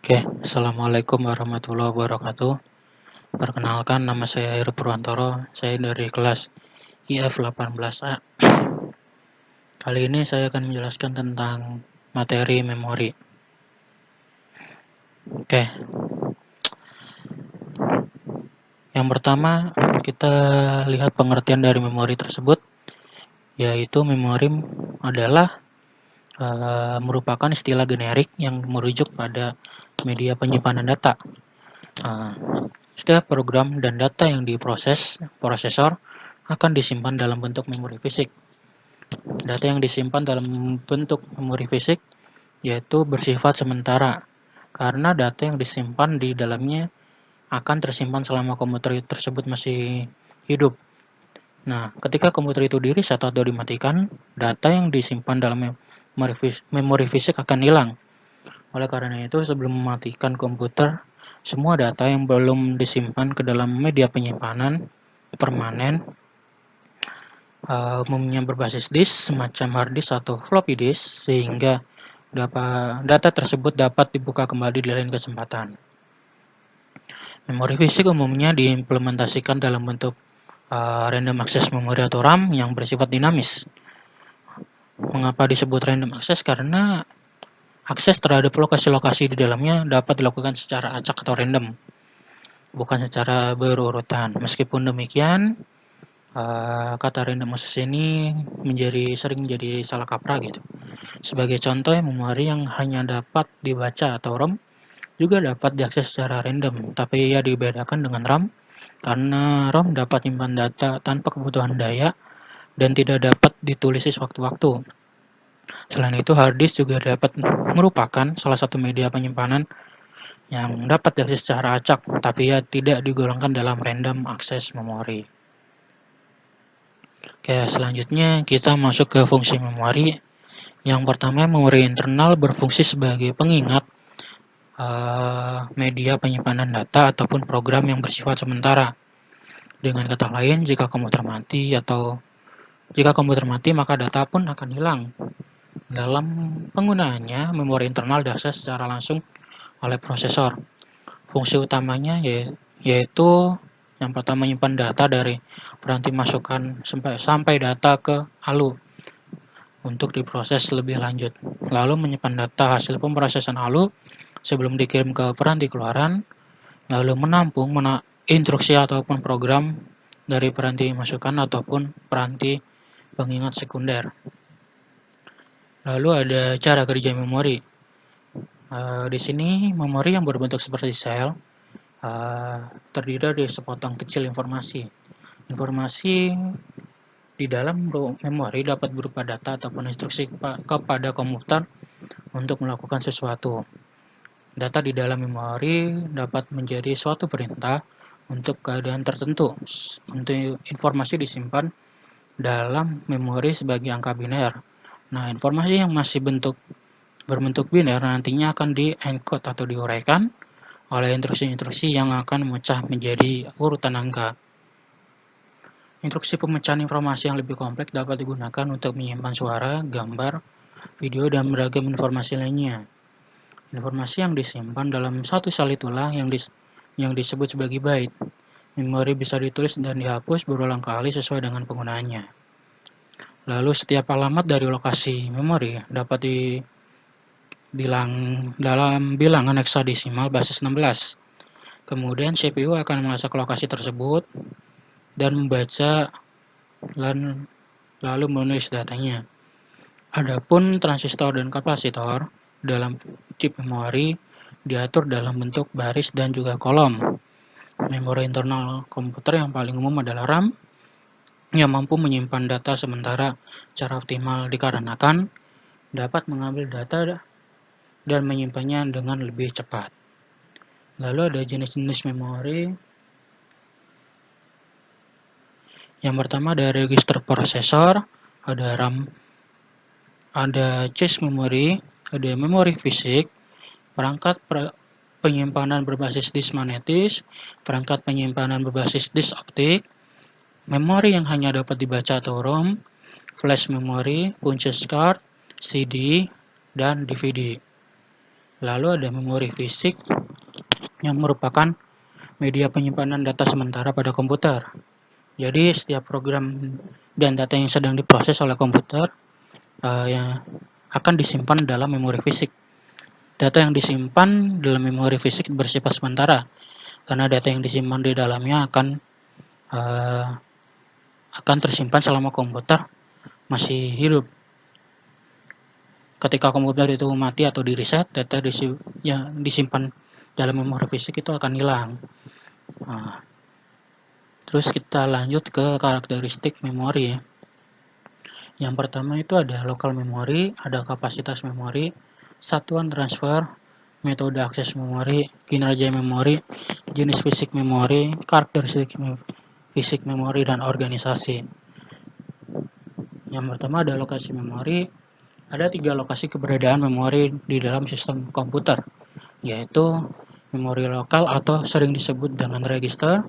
Oke, Assalamualaikum warahmatullahi wabarakatuh. Perkenalkan, nama saya Heru Purwantoro. Saya dari kelas IF 18A. Kali ini saya akan menjelaskan tentang materi memori. Oke, yang pertama kita lihat pengertian dari memori tersebut, yaitu memori adalah merupakan istilah generik yang merujuk pada media penyimpanan data. Setiap program dan data yang diproses prosesor akan disimpan dalam bentuk memori fisik. Data yang disimpan dalam bentuk memori fisik yaitu bersifat sementara, karena data yang disimpan di dalamnya akan tersimpan selama komputer tersebut masih hidup. Nah, ketika komputer itu di-reset atau dimatikan, data yang disimpan dalam memori fisik akan hilang. Oleh karena itu, sebelum mematikan komputer, semua data yang belum disimpan ke dalam media penyimpanan permanen, umumnya berbasis disk semacam hard disk atau floppy disk, sehingga data tersebut dapat dibuka kembali di lain kesempatan. Memori fisik umumnya diimplementasikan dalam bentuk random access memory atau RAM yang bersifat dinamis. Mengapa disebut random access? Karena akses terhadap lokasi-lokasi di dalamnya dapat dilakukan secara acak atau random, bukan secara berurutan. Meskipun demikian, kata random access ini sering menjadi salah kaprah gitu. Sebagai contoh, memori yang hanya dapat dibaca atau ROM juga dapat diakses secara random, tapi ia dibedakan dengan RAM karena ROM dapat menyimpan data tanpa kebutuhan daya dan tidak dapat ditulis sewaktu-waktu. Selain itu, hard disk juga dapat merupakan salah satu media penyimpanan yang dapat diakses secara acak, tapi ia tidak digolongkan dalam random access memory. Oke, selanjutnya kita masuk ke fungsi memori. Yang pertama, memori internal berfungsi sebagai pengingat media penyimpanan data ataupun program yang bersifat sementara. Dengan kata lain, jika komputer mati, maka data pun akan hilang. Dalam penggunaannya, memori internal diakses secara langsung oleh prosesor. Fungsi utamanya yaitu yang pertama menyimpan data dari peranti masukan sampai data ke ALU untuk diproses lebih lanjut. Lalu menyimpan data hasil pemrosesan ALU sebelum dikirim ke peranti keluaran, lalu menampung instruksi ataupun program dari peranti masukan ataupun peranti pengingat sekunder. Lalu ada cara kerja memori. Di sini memori yang berbentuk seperti sel terdiri dari sepotong kecil informasi. Informasi di dalam memori dapat berupa data ataupun instruksi kepada komputer untuk melakukan sesuatu. Data di dalam memori dapat menjadi suatu perintah untuk keadaan tertentu. Untuk informasi disimpan dalam memori sebagai angka biner. Nah, informasi yang masih berbentuk biner nantinya akan di-encode atau diuraikan oleh instruksi-instruksi yang akan memecah menjadi urutan angka. Instruksi pemecahan informasi yang lebih kompleks dapat digunakan untuk menyimpan suara, gambar, video, dan beragam informasi lainnya. Informasi yang disimpan dalam satu sel itulah yang disebut sebagai byte. Memori bisa ditulis dan dihapus berulang kali sesuai dengan penggunaannya. Lalu setiap alamat dari lokasi memori dapat dalam bilangan heksadesimal basis 16. Kemudian CPU akan melacak lokasi tersebut dan membaca lalu menulis datanya. Adapun transistor dan kapasitor dalam chip memori diatur dalam bentuk baris dan juga kolom. Memori internal komputer yang paling umum adalah RAM yang mampu menyimpan data sementara secara optimal dikarenakan dapat mengambil data dan menyimpannya dengan lebih cepat. Lalu ada jenis-jenis memori. Yang pertama ada register prosesor, ada RAM, ada cache memory, ada memori fisik, perangkat penyimpanan berbasis disk magnetis, perangkat penyimpanan berbasis disk optik, memori yang hanya dapat dibaca atau ROM, flash memory, punch card, CD, dan DVD. Lalu ada memori fisik yang merupakan media penyimpanan data sementara pada komputer. Jadi setiap program dan data yang sedang diproses oleh komputer yang akan disimpan dalam memori fisik. Data yang disimpan dalam memori fisik bersifat sementara, karena data yang disimpan di dalamnya akan tersimpan selama komputer masih hidup. Ketika komputer itu mati atau di-reset, data yang disimpan dalam memori fisik itu akan hilang. Terus kita lanjut ke karakteristik memori ya. Yang pertama itu ada local memory, ada kapasitas memori, satuan transfer, metode akses memori, kinerja memori, jenis fisik memori, karakteristik fisik memori, dan organisasi. Yang pertama ada lokasi memori. Ada 3 lokasi keberadaan memori di dalam sistem komputer, yaitu memori lokal atau sering disebut dengan register.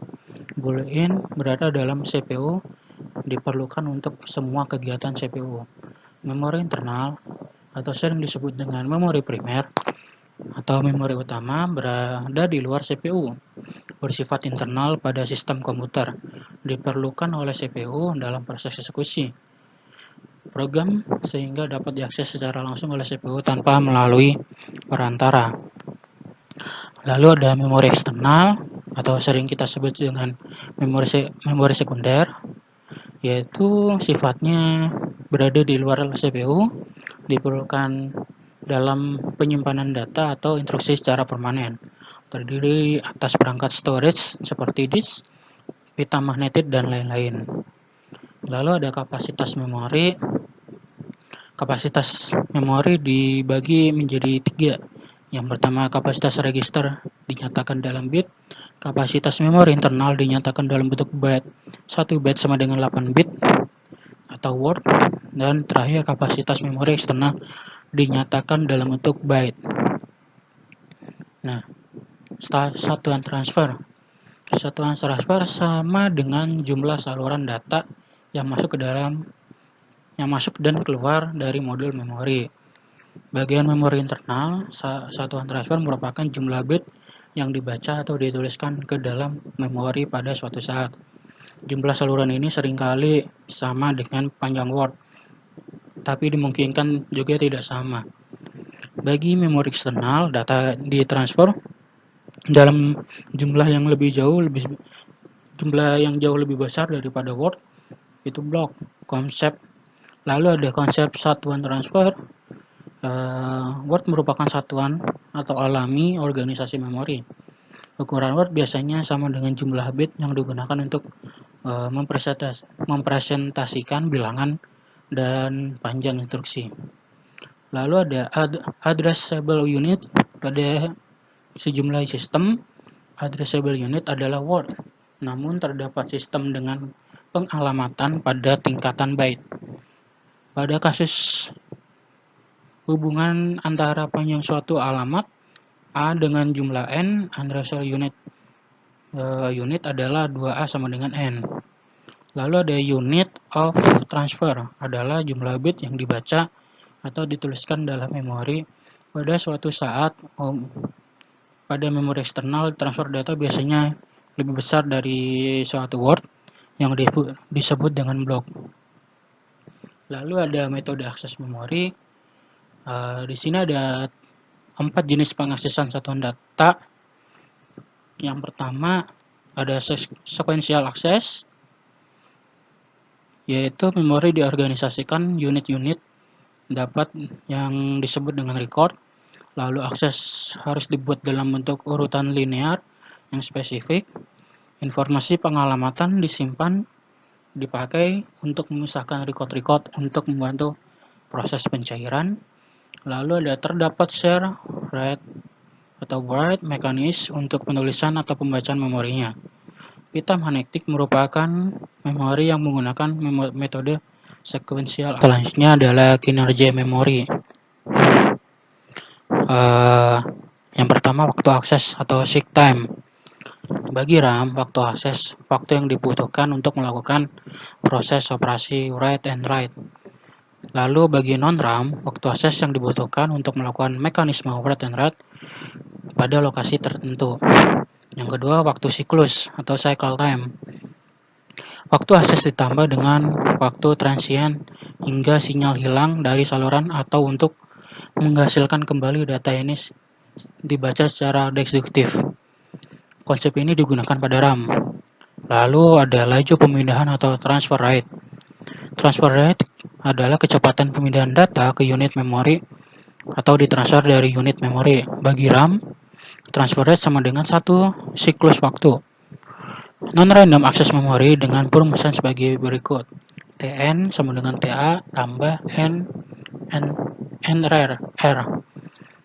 Boolean berada dalam CPU, diperlukan untuk semua kegiatan CPU. Memori internal atau sering disebut dengan memori primer atau memori utama berada di luar CPU, bersifat internal pada sistem komputer, diperlukan oleh CPU dalam proses eksekusi program sehingga dapat diakses secara langsung oleh CPU tanpa melalui perantara. Lalu ada memori eksternal atau sering kita sebut dengan memori sekunder, yaitu sifatnya berada di luar CPU, diperlukan dalam penyimpanan data atau instruksi secara permanen. Terdiri atas perangkat storage seperti disk, pita magnetit, dan lain-lain. Lalu ada kapasitas memori. Kapasitas memori dibagi menjadi 3. Yang pertama, kapasitas register dinyatakan dalam bit. Kapasitas memori internal dinyatakan dalam bentuk byte. 1 byte sama dengan 8 bit atau word. Dan terakhir, kapasitas memori eksternal dinyatakan dalam bentuk byte. Nah, satuan transfer. Satuan transfer sama dengan jumlah saluran data yang masuk dan keluar dari modul memori. Bagian memori internal, satuan transfer merupakan jumlah bit yang dibaca atau dituliskan ke dalam memori pada suatu saat. Jumlah saluran ini seringkali sama dengan panjang word, tapi dimungkinkan juga tidak sama. Bagi memori eksternal, data ditransfer dalam jumlah yang jauh lebih besar daripada word, itu blok konsep. Lalu ada konsep satuan transfer. Word merupakan satuan atau alami organisasi memori. Ukuran word biasanya sama dengan jumlah bit yang digunakan untuk mempresentasikan bilangan dan panjang instruksi. Lalu ada addressable unit. Pada sejumlah sistem, addressable unit adalah word, namun terdapat sistem dengan pengalamatan pada tingkatan byte. Pada kasus hubungan antara panjang suatu alamat A dengan jumlah N, addressable unit adalah 2A sama dengan N. Lalu ada unit of transfer, adalah jumlah bit yang dibaca atau dituliskan dalam memori pada suatu saat. Pada memori eksternal, transfer data biasanya lebih besar dari suatu word yang disebut dengan blok. Lalu ada metode akses memori. Di sini ada 4 jenis pengaksesan satuan data. Yang pertama ada sequential access, yaitu memori diorganisasikan unit-unit dapat yang disebut dengan record. Lalu akses harus dibuat dalam bentuk urutan linear yang spesifik. Informasi pengalamatan disimpan dipakai untuk memisahkan record-record untuk membantu proses pencairan. Lalu terdapat share, write, atau write mekanis untuk penulisan atau pembacaan memorinya. Pita magnetik merupakan memori yang menggunakan metode sekuensial. Selanjutnya adalah kinerja memori. Yang pertama, waktu akses atau seek time. Bagi RAM, waktu yang dibutuhkan untuk melakukan proses operasi write and write. Lalu bagi non-RAM, waktu akses yang dibutuhkan untuk melakukan mekanisme read and write pada lokasi tertentu. Yang kedua, waktu siklus atau cycle time. Waktu akses ditambah dengan waktu transient hingga sinyal hilang dari saluran atau untuk menghasilkan kembali data ini dibaca secara deduktif. Konsep ini digunakan pada RAM. Lalu ada laju pemindahan atau transfer rate. Transfer rate adalah kecepatan pemindahan data ke unit memori atau ditransfer dari unit memori. Bagi RAM, transfer rate sama dengan satu siklus waktu. Non-random access memory dengan perumusan sebagai berikut. Tn sama dengan Ta tambah N rare R,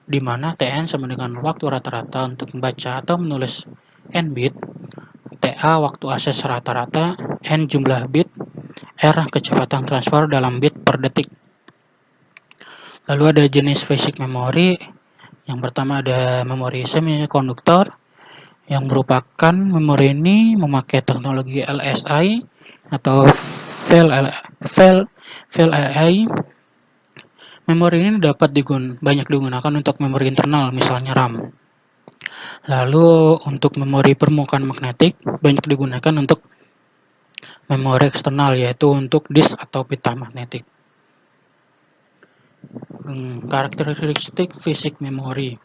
di mana Tn sama dengan waktu rata-rata untuk membaca atau menulis N bit, Ta waktu akses rata-rata, N jumlah bit, R kecepatan transfer dalam bit per detik. Lalu ada jenis basic memory. Yang pertama ada memori semikonduktor, yang merupakan memori ini memakai teknologi LSI atau VLI. Memori ini dapat banyak digunakan untuk memori internal, misalnya RAM. Lalu untuk memori permukaan magnetik banyak digunakan untuk memori eksternal, yaitu untuk disk atau pita magnetik. Karakteristik fisik memori.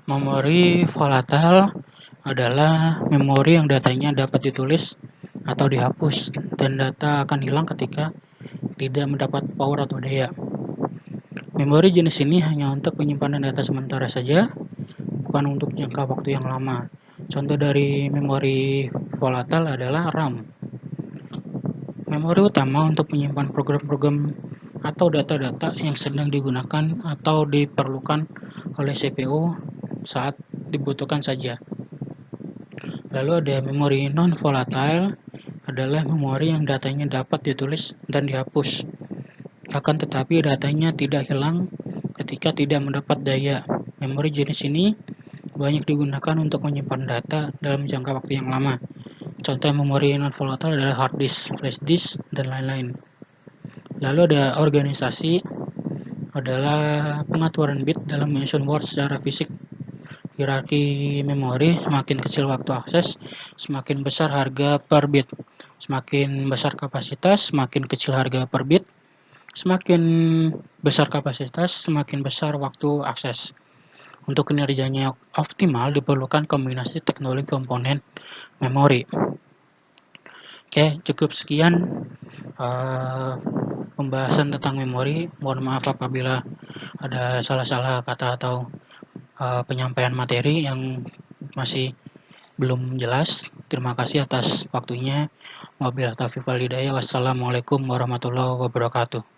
Memori volatile adalah memori yang datanya dapat ditulis atau dihapus dan data akan hilang ketika tidak mendapat power atau daya. Memori jenis ini hanya untuk penyimpanan data sementara saja, bukan untuk jangka waktu yang lama. Contoh dari memori volatile adalah RAM. Memori utama untuk menyimpan program-program atau data-data yang sedang digunakan atau diperlukan oleh CPU saat dibutuhkan saja. Lalu ada memori non-volatile, adalah memori yang datanya dapat ditulis dan dihapus. Akan tetapi datanya tidak hilang ketika tidak mendapat daya. Memori jenis ini banyak digunakan untuk menyimpan data dalam jangka waktu yang lama. Contoh memori non-volatile adalah hard disk, flash disk, dan lain-lain. Lalu ada organisasi, adalah pengaturan bit dalam menyusun word secara fisik. Hierarki memori, semakin kecil waktu akses, semakin besar harga per bit. Semakin besar kapasitas, semakin kecil harga per bit. Semakin besar kapasitas, semakin besar waktu akses. Untuk kinerjanya optimal diperlukan kombinasi teknologi komponen memori. Oke, cukup sekian pembahasan tentang memori. Mohon maaf apabila ada salah-salah kata atau penyampaian materi yang masih belum jelas. Terima kasih atas waktunya. Wabillahi taufiq wal hidayah. Wassalamualaikum warahmatullahi wabarakatuh.